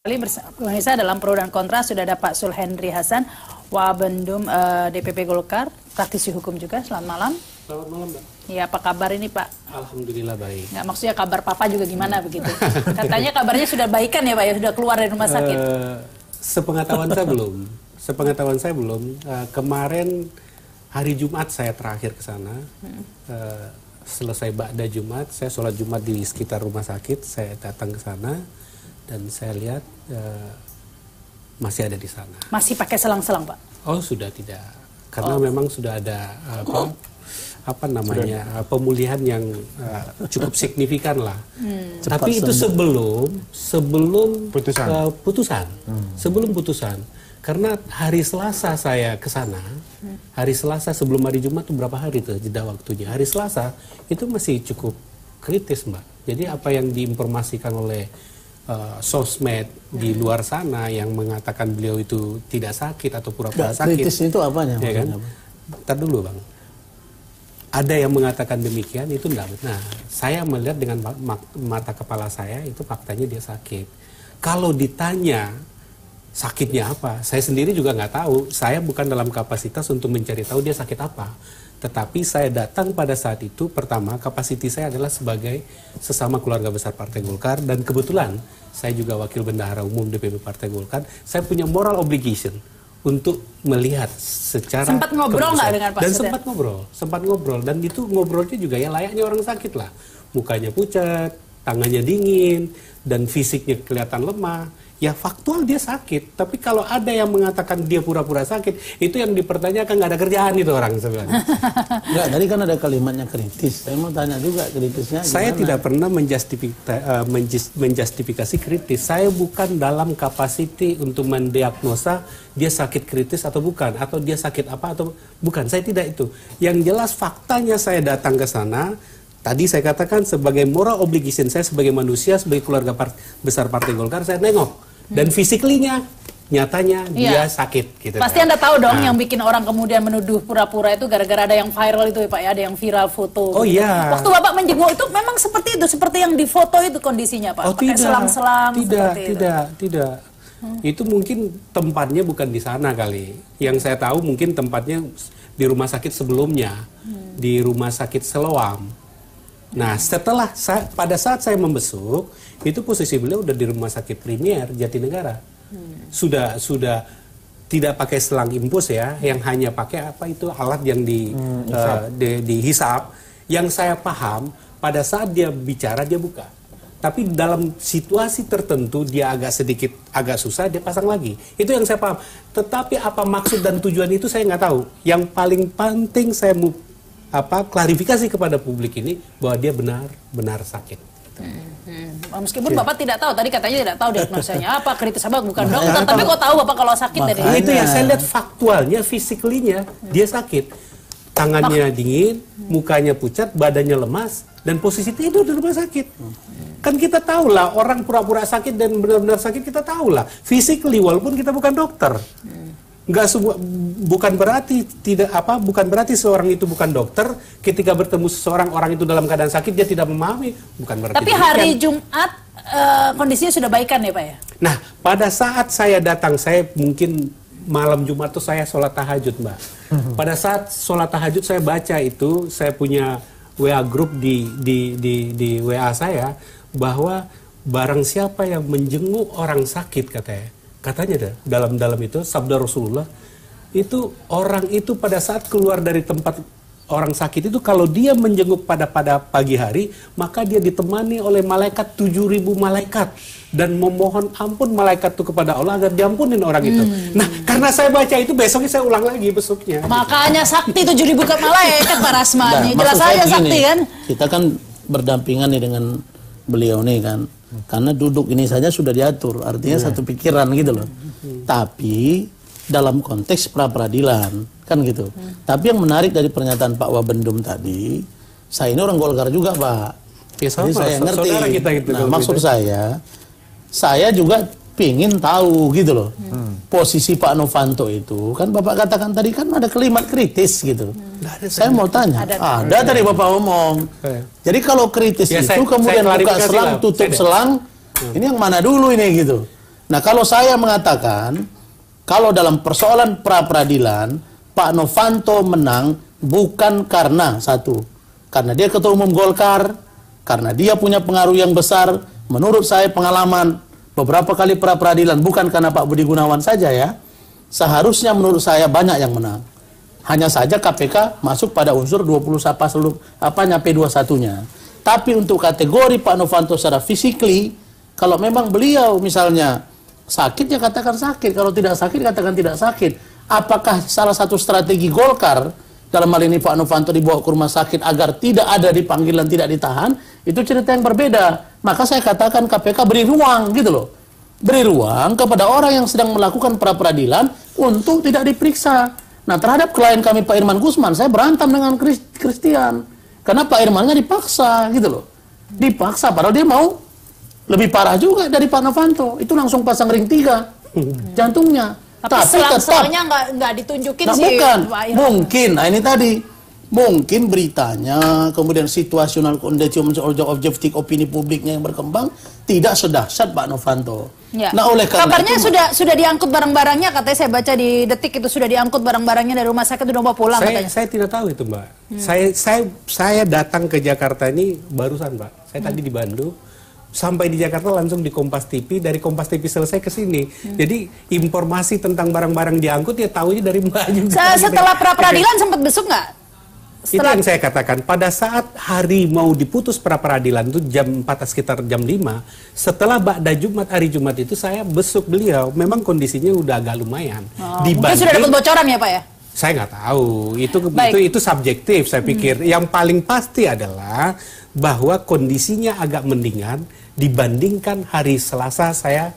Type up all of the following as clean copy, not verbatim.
Pemirsa, dalam pro dan kontra sudah ada Pak Sulhendri Hasan, Wabendum DPP Golkar, praktisi hukum juga. Selamat malam. Selamat malam, Mbak. Ya, apa kabar ini, Pak? Alhamdulillah baik. Nggak, maksudnya kabar Papa juga gimana begitu? Katanya kabarnya sudah baikan ya, Pak, ya? Sudah keluar dari rumah sakit. Sepengetahuan saya belum. Sepengetahuan saya belum. Kemarin hari Jumat saya terakhir ke sana. Selesai ba'da Jumat, saya sholat Jumat di sekitar rumah sakit. Saya datang ke sana dan saya lihat masih ada di sana. Masih pakai selang-selang, Pak? Oh, sudah tidak. Karena memang sudah ada apa namanya pemulihan yang cukup signifikan lah. Tapi itu sebelum putusan. Sebelum putusan. Karena hari Selasa saya ke sana. Hari Selasa sebelum hari Jumat itu berapa hari tuh jeda waktunya. Hari Selasa itu masih cukup kritis, Mbak. Jadi apa yang diinformasikan oleh sosmed di luar sana yang mengatakan beliau itu tidak sakit atau pura-pura sakit. Kritis itu apanya? Ya kan? Ntar dulu, Bang. Ada yang mengatakan demikian, itu enggak benar. Saya melihat dengan mata kepala saya, itu faktanya dia sakit. Kalau ditanya sakitnya apa, saya sendiri juga nggak tahu. Saya bukan dalam kapasitas untuk mencari tahu dia sakit apa. Tetapi saya datang pada saat itu, pertama kapasiti saya adalah sebagai sesama keluarga besar Partai Golkar, dan kebetulan saya juga wakil bendahara umum DPP Partai Golkar. Saya punya moral obligation untuk melihat secara sempat ngobrol nggak dengan Pak dan Sudir? sempat ngobrol, dan itu ngobrolnya juga ya layaknya orang sakit lah. Mukanya pucat, tangannya dingin, dan fisiknya kelihatan lemah. Ya faktual dia sakit, tapi kalau ada yang mengatakan dia pura-pura sakit, itu yang dipertanyakan, nggak ada kerjaan itu orang sebenarnya. Enggak, tadi kan ada kalimatnya kritis. Saya mau tanya juga kritisnya gimana? Saya tidak pernah menjustifikasi kritis. Saya bukan dalam kapasiti untuk mendiagnosa dia sakit kritis atau bukan, atau dia sakit apa atau bukan. Saya tidak itu. Yang jelas faktanya saya datang ke sana. Tadi saya katakan sebagai moral obligation saya sebagai manusia, sebagai keluarga besar Partai Golkar, saya nengok. Dan fisiklinya, nyatanya dia sakit. Gitu. Pasti Anda tahu dong yang bikin orang kemudian menuduh pura-pura itu gara-gara ada yang viral itu ya, Pak, ya, ada yang viral foto. Oh gitu. iya. Waktu Bapak menjenguk itu memang seperti itu, seperti yang di foto itu kondisinya, Pak? Oh pakai selang-selang seperti itu. Tidak. Itu mungkin tempatnya bukan di sana kali. Yang saya tahu mungkin tempatnya di rumah sakit sebelumnya, di rumah sakit Seloam. Nah, pada saat saya membesuk, itu posisi beliau udah di rumah sakit Premier Jatinegara. Sudah tidak pakai selang infus ya, yang hanya pakai apa itu alat yang dihisap. Yang saya paham, pada saat dia bicara dia buka. Tapi dalam situasi tertentu dia agak susah, dia pasang lagi. Itu yang saya paham. Tetapi apa maksud dan tujuan itu saya nggak tahu. Yang paling penting saya mau klarifikasi kepada publik ini bahwa dia benar sakit. Meskipun Bapak tidak tahu, tadi katanya tidak tahu diagnosanya apa, kritis apa, bukan dokter, tapi kok tahu Bapak kalau sakit dari itu yang saya lihat faktualnya, fisiklinya dia sakit. Tangannya dingin, mukanya pucat, badannya lemas, dan posisi tidur di rumah sakit. Kan kita tahu lah, orang pura-pura sakit dan benar-benar sakit kita tahu lah. Physically, walaupun kita bukan dokter. Bukan berarti seorang itu bukan dokter, ketika bertemu seseorang orang itu dalam keadaan sakit dia tidak memahami, bukan berarti. Tapi hari Jumat kondisinya sudah baikan ya, Pak ya? Nah, pada saat saya datang, saya mungkin malam Jumat itu saya sholat tahajud, Mbak. Pada saat sholat tahajud saya baca itu, saya punya WA group di WA saya, bahwa barang siapa yang menjenguk orang sakit, katanya dalam itu sabda Rasulullah, itu orang itu pada saat keluar dari tempat orang sakit itu, kalau dia menjenguk pada pagi hari, maka dia ditemani oleh malaikat 7.000 malaikat dan memohon ampun malaikat itu kepada Allah agar diampunin orang itu. Nah, karena saya baca itu, besoknya saya ulang lagi besoknya. Makanya sakti 7.000 malaikat Pak Rasman. Jelas saja sakti kan. Kita kan berdampingan nih dengan beliau nih kan. Karena duduk ini saja sudah diatur, artinya satu pikiran gitu loh. Tapi dalam konteks pra-peradilan kan gitu. Tapi yang menarik dari pernyataan Pak Wabendum tadi, saya ini orang Golkar juga, Pak. Ya, sama, jadi saya ngerti. Kita gitu, nah, maksud saya juga pingin tahu gitu loh. Posisi Pak Novanto itu kan Bapak katakan tadi kan ada kalimat kritis gitu. Saya mau tanya, ada tadi Bapak ngomong. Jadi kalau kritis ya, itu kemudian buka selang, tutup selang, ini yang mana dulu ini gitu. Nah, kalau saya mengatakan, kalau dalam persoalan pra-peradilan, Pak Novanto menang bukan karena satu, karena dia ketua umum Golkar, karena dia punya pengaruh yang besar, menurut saya pengalaman beberapa kali pra-peradilan, bukan karena Pak Budi Gunawan saja ya, seharusnya menurut saya banyak yang menang. Hanya saja KPK masuk pada unsur 21 P21-nya. Tapi untuk kategori Pak Novanto secara physically, kalau memang beliau misalnya sakit ya katakan sakit, kalau tidak sakit katakan tidak sakit. Apakah salah satu strategi Golkar dalam hal ini Pak Novanto dibawa ke rumah sakit agar tidak ada dipanggil dan tidak ditahan, itu cerita yang berbeda. Maka saya katakan KPK beri ruang gitu loh. Beri ruang kepada orang yang sedang melakukan pra-peradilan untuk tidak diperiksa. Nah, terhadap klien kami Pak Irman Gusman, saya berantem dengan Christian. Karena Pak Irmannya dipaksa gitu loh. Dipaksa, padahal dia mau lebih parah juga dari Pak Novanto. Itu langsung pasang ring 3 jantungnya. Tapi selang-selangnya nggak ditunjukin sih. Bukan, mungkin, nah ini tadi. Mungkin beritanya, kemudian situasional kondisi objektif opini publiknya yang berkembang tidak sedahsyat Pak Novanto. Ya. Nah, oleh karena kabarnya itu, sudah diangkut barang-barangnya, katanya saya baca di Detik itu sudah diangkut barang-barangnya dari rumah sakit, udah mau pulang katanya. Saya tidak tahu itu, Mbak. Saya datang ke Jakarta ini barusan, Mbak. Saya tadi di Bandung. Sampai di Jakarta langsung di Kompas TV, dari Kompas TV selesai ke sini. Jadi informasi tentang barang-barang diangkut ya tahunya dari Mbak juga. Setelah pra-peradilan sempat besuk nggak? Itu yang saya katakan, pada saat hari mau diputus pra-peradilan itu sekitar jam 5, setelah Ba'da Jumat, hari Jumat itu saya besuk beliau, memang kondisinya udah agak lumayan. Mungkin sudah dapat bocoran ya Pak ya? Saya nggak tahu, itu subjektif saya pikir. Yang paling pasti adalah bahwa kondisinya agak mendingan dibandingkan hari Selasa saya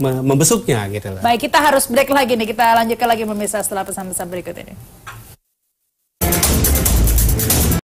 membesuknya gitu loh. Baik, kita harus break lagi nih, kita lanjutkan lagi pemirsa setelah pesan-pesan berikut ini.